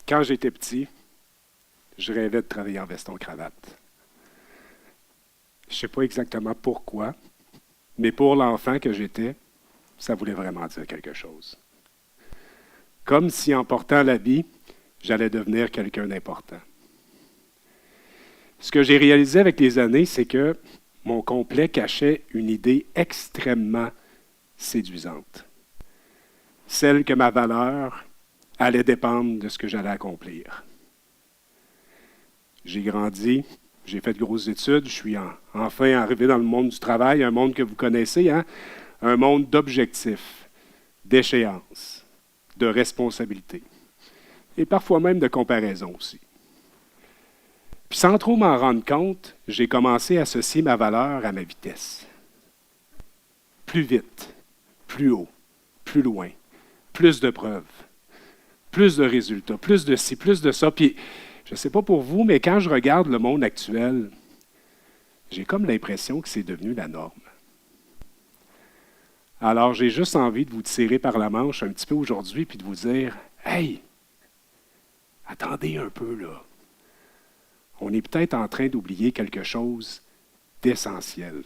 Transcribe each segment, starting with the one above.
Quand j'étais petit, je rêvais de travailler en veston-cravate. Je ne sais pas exactement pourquoi, mais pour l'enfant que j'étais, ça voulait vraiment dire quelque chose. Comme si en portant l'habit, j'allais devenir quelqu'un d'important. Ce que j'ai réalisé avec les années, c'est que mon complet cachait une idée extrêmement séduisante. Celle que ma valeur allait dépendre de ce que j'allais accomplir. J'ai grandi, j'ai fait de grosses études, je suis enfin arrivé dans le monde du travail, un monde que vous connaissez, hein? Un monde d'objectifs, d'échéances, de responsabilités et parfois même de comparaison aussi. Puis sans trop m'en rendre compte, j'ai commencé à associer ma valeur à ma vitesse. Plus vite, plus haut, plus loin, plus de preuves, plus de résultats, plus de ci, plus de ça. Puis, je ne sais pas pour vous, mais quand je regarde le monde actuel, j'ai comme l'impression que c'est devenu la norme. Alors, j'ai juste envie de vous tirer par la manche un petit peu aujourd'hui puis de vous dire, « Hey, attendez un peu là. On est peut-être en train d'oublier quelque chose d'essentiel. »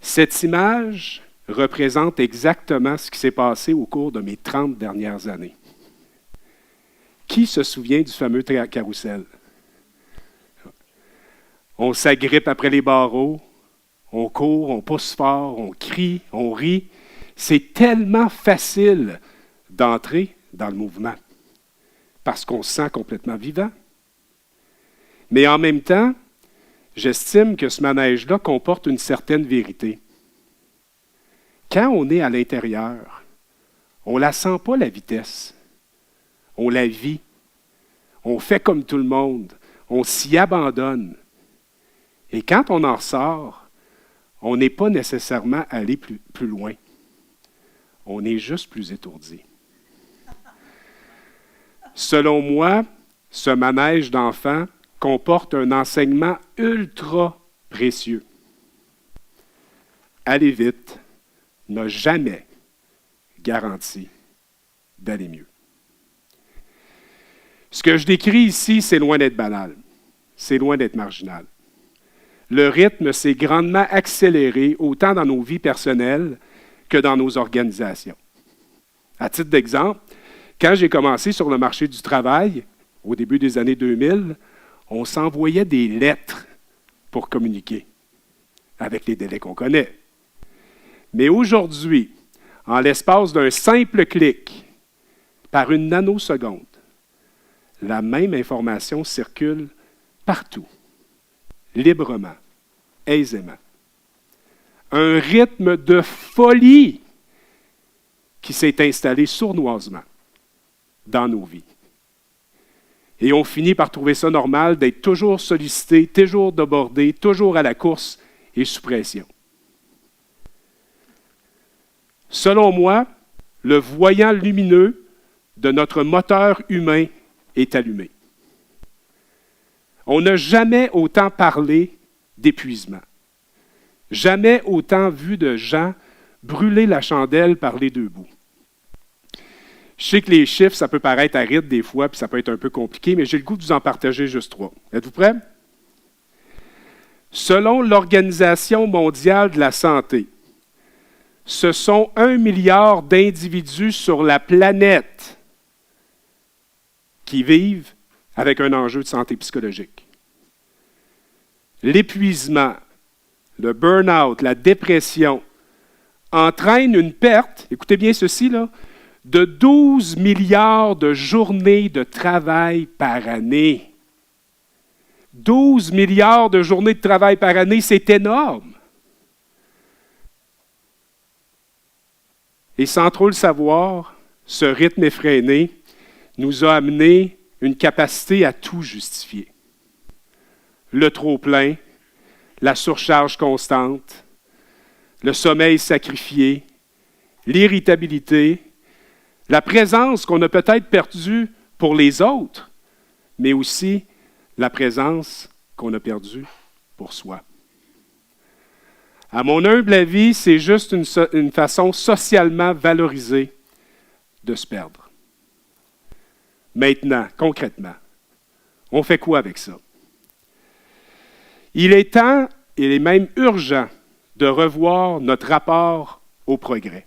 Cette image représente exactement ce qui s'est passé au cours de mes 30 dernières années. Qui se souvient du fameux carrousel? On s'agrippe après les barreaux, on court, on pousse fort, on crie, on rit. C'est tellement facile d'entrer dans le mouvement parce qu'on se sent complètement vivant. Mais en même temps, j'estime que ce manège-là comporte une certaine vérité. Quand on est à l'intérieur, on ne la sent pas, la vitesse. On la vit. On fait comme tout le monde. On s'y abandonne. Et quand on en ressort, on n'est pas nécessairement allé plus loin. On est juste plus étourdi. Selon moi, ce manège d'enfants comporte un enseignement ultra précieux. Aller vite n'a jamais garanti d'aller mieux. Ce que je décris ici, c'est loin d'être banal. C'est loin d'être marginal. Le rythme s'est grandement accéléré autant dans nos vies personnelles que dans nos organisations. À titre d'exemple, quand j'ai commencé sur le marché du travail, au début des années 2000, on s'envoyait des lettres pour communiquer, avec les délais qu'on connaît. Mais aujourd'hui, en l'espace d'un simple clic, par une nanoseconde, la même information circule partout, librement, aisément. Un rythme de folie qui s'est installé sournoisement dans nos vies. Et on finit par trouver ça normal d'être toujours sollicité, toujours débordé, toujours à la course et sous pression. Selon moi, le voyant lumineux de notre moteur humain est allumé. On n'a jamais autant parlé d'épuisement. Jamais autant vu de gens brûler la chandelle par les deux bouts. Je sais que les chiffres, ça peut paraître aride des fois, puis ça peut être un peu compliqué, mais j'ai le goût de vous en partager juste 3. Êtes-vous prêts? Selon l'Organisation mondiale de la santé, ce sont 1 milliard d'individus sur la planète qui vivent avec un enjeu de santé psychologique. L'épuisement, le burn-out, la dépression entraînent une perte, écoutez bien ceci, là, de 12 milliards de journées de travail par année. 12 milliards de journées de travail par année, c'est énorme. Et sans trop le savoir, ce rythme effréné nous a amené une capacité à tout justifier. Le trop-plein, la surcharge constante, le sommeil sacrifié, l'irritabilité, la présence qu'on a peut-être perdue pour les autres, mais aussi la présence qu'on a perdue pour soi. À mon humble avis, c'est juste une façon socialement valorisée de se perdre. Maintenant, concrètement, on fait quoi avec ça? Il est temps, il est même urgent, de revoir notre rapport au progrès.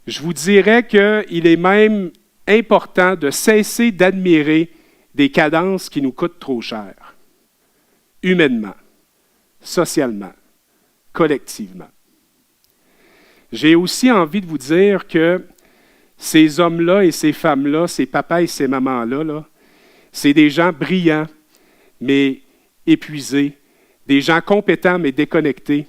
Je vous dirais qu'il est même important de cesser d'admirer des cadences qui nous coûtent trop cher, humainement, socialement, collectivement. J'ai aussi envie de vous dire que ces hommes-là et ces femmes-là, ces papas et ces mamans-là, c'est des gens brillants, mais épuisés, des gens compétents, mais déconnectés,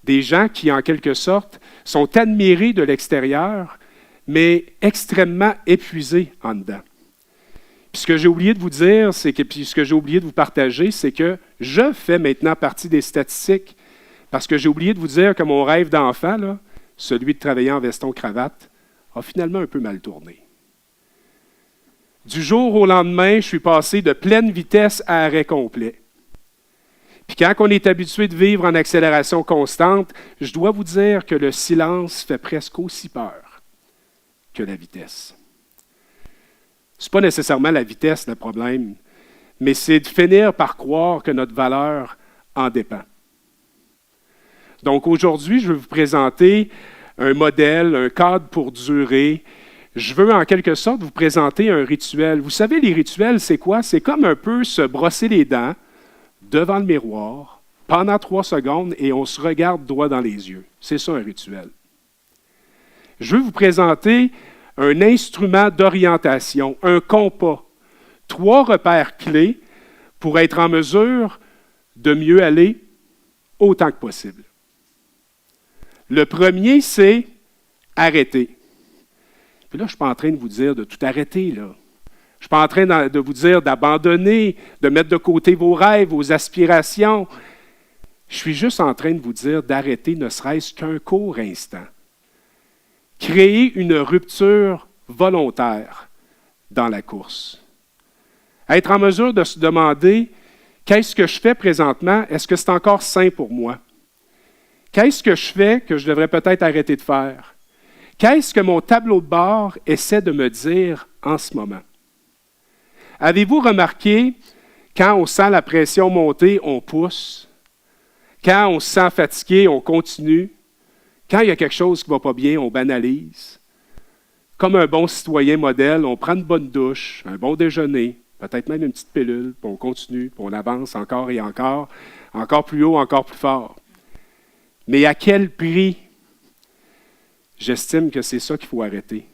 des gens qui, en quelque sorte, sont admirés de l'extérieur, mais extrêmement épuisés en dedans. Puis ce que j'ai oublié de vous dire, ce que j'ai oublié de vous partager, c'est que je fais maintenant partie des statistiques, parce que j'ai oublié de vous dire que mon rêve d'enfant, là, celui de travailler en veston-cravate, a finalement un peu mal tourné. Du jour au lendemain, je suis passé de pleine vitesse à arrêt complet. Puis quand on est habitué de vivre en accélération constante, je dois vous dire que le silence fait presque aussi peur que la vitesse. Ce n'est pas nécessairement la vitesse le problème, mais c'est de finir par croire que notre valeur en dépend. Donc aujourd'hui, je vais vous présenter un modèle, un cadre pour durer. Je veux en quelque sorte vous présenter un rituel. Vous savez, les rituels, c'est quoi? C'est comme un peu se brosser les dents devant le miroir pendant 3 secondes et on se regarde droit dans les yeux. C'est ça un rituel. Je veux vous présenter un instrument d'orientation, un compas. 3 repères clés pour être en mesure de mieux aller autant que possible. Le premier, c'est arrêter. Puis là, je ne suis pas en train de vous dire de tout arrêter, là. Je ne suis pas en train de vous dire d'abandonner, de mettre de côté vos rêves, vos aspirations. Je suis juste en train de vous dire d'arrêter ne serait-ce qu'un court instant. Créer une rupture volontaire dans la course. Être en mesure de se demander qu'est-ce que je fais présentement? Est-ce que c'est encore sain pour moi? Qu'est-ce que je fais que je devrais peut-être arrêter de faire? Qu'est-ce que mon tableau de bord essaie de me dire en ce moment? Avez-vous remarqué, quand on sent la pression monter, on pousse? Quand on se sent fatigué, on continue? Quand il y a quelque chose qui ne va pas bien, on banalise? Comme un bon citoyen modèle, on prend une bonne douche, un bon déjeuner, peut-être même une petite pilule, puis on continue, puis on avance encore et encore plus haut, encore plus fort. Mais à quel prix? J'estime que c'est ça qu'il faut arrêter.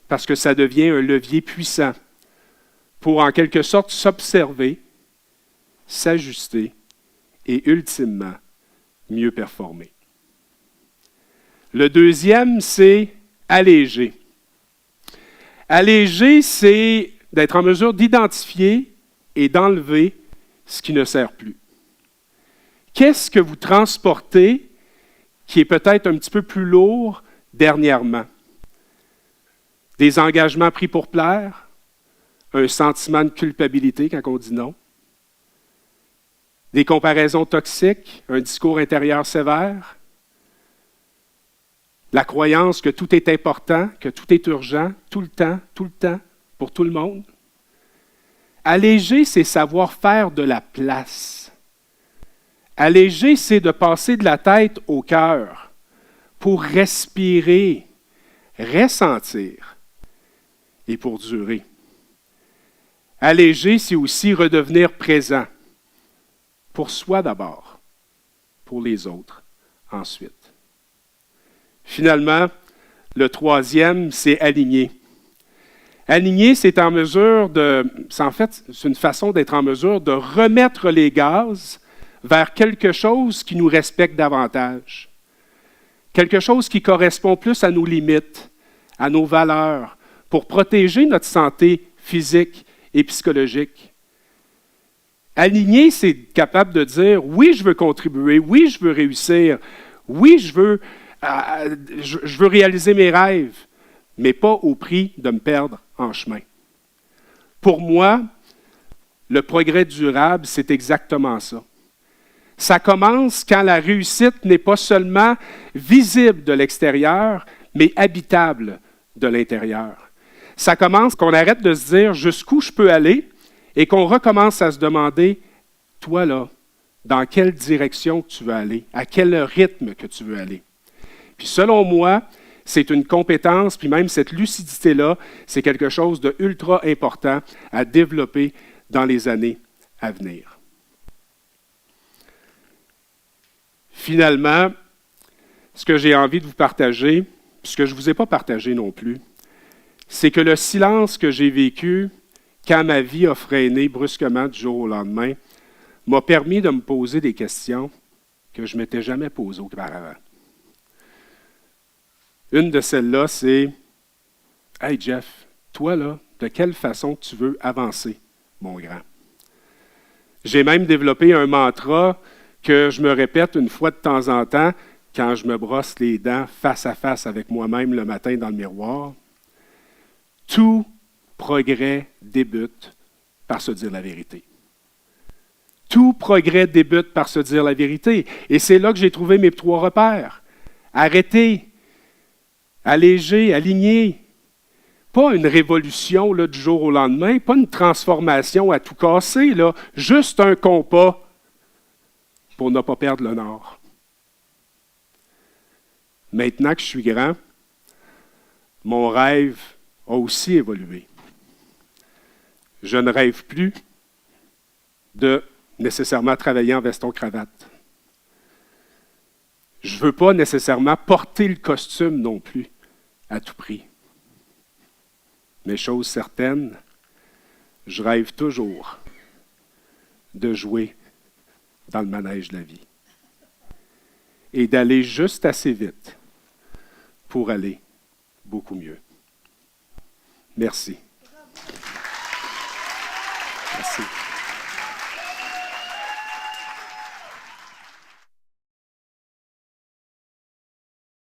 Parce que ça devient un levier puissant pour en quelque sorte s'observer, s'ajuster et ultimement mieux performer. Le deuxième, c'est alléger. Alléger, c'est d'être en mesure d'identifier et d'enlever ce qui ne sert plus. Qu'est-ce que vous transportez qui est peut-être un petit peu plus lourd dernièrement? Des engagements pris pour plaire? Un sentiment de culpabilité quand on dit non? Des comparaisons toxiques? Un discours intérieur sévère? La croyance que tout est important, que tout est urgent, tout le temps, pour tout le monde? Alléger, c'est savoir faire de la place. Alléger, c'est de passer de la tête au cœur pour respirer, ressentir et pour durer. Alléger, c'est aussi redevenir présent pour soi d'abord, pour les autres ensuite. Finalement, le troisième, c'est aligner. Aligner, c'est en fait, c'est une façon d'être en mesure de remettre les gaz vers quelque chose qui nous respecte davantage. Quelque chose qui correspond plus à nos limites, à nos valeurs, pour protéger notre santé physique et psychologique. Aligner, c'est capable de dire, oui, je veux contribuer, oui, je veux réussir, oui, je veux réaliser mes rêves, mais pas au prix de me perdre en chemin. Pour moi, le progrès durable, c'est exactement ça. Ça commence quand la réussite n'est pas seulement visible de l'extérieur, mais habitable de l'intérieur. Ça commence qu'on arrête de se dire jusqu'où je peux aller et qu'on recommence à se demander, toi là, dans quelle direction tu veux aller, à quel rythme que tu veux aller. Puis selon moi, c'est une compétence, puis même cette lucidité-là, c'est quelque chose de ultra important à développer dans les années à venir. Finalement, ce que j'ai envie de vous partager, ce que je ne vous ai pas partagé non plus, c'est que le silence que j'ai vécu quand ma vie a freiné brusquement du jour au lendemain m'a permis de me poser des questions que je ne m'étais jamais posées auparavant. Une de celles-là, c'est « Hey Jeff, toi là, de quelle façon tu veux avancer, mon grand? » J'ai même développé un mantra que je me répète une fois de temps en temps quand je me brosse les dents face à face avec moi-même le matin dans le miroir. Tout progrès débute par se dire la vérité. Tout progrès débute par se dire la vérité. Et c'est là que j'ai trouvé mes 3 repères. Arrêter, alléger, aligner. Pas une révolution là, du jour au lendemain, pas une transformation à tout casser, là, juste un compas pour ne pas perdre le nord. Maintenant que je suis grand, mon rêve a aussi évolué. Je ne rêve plus de nécessairement travailler en veston-cravate. Je ne veux pas nécessairement porter le costume non plus, à tout prix. Mais chose certaine, je rêve toujours de jouer dans le manège de la vie et d'aller juste assez vite pour aller beaucoup mieux. Merci.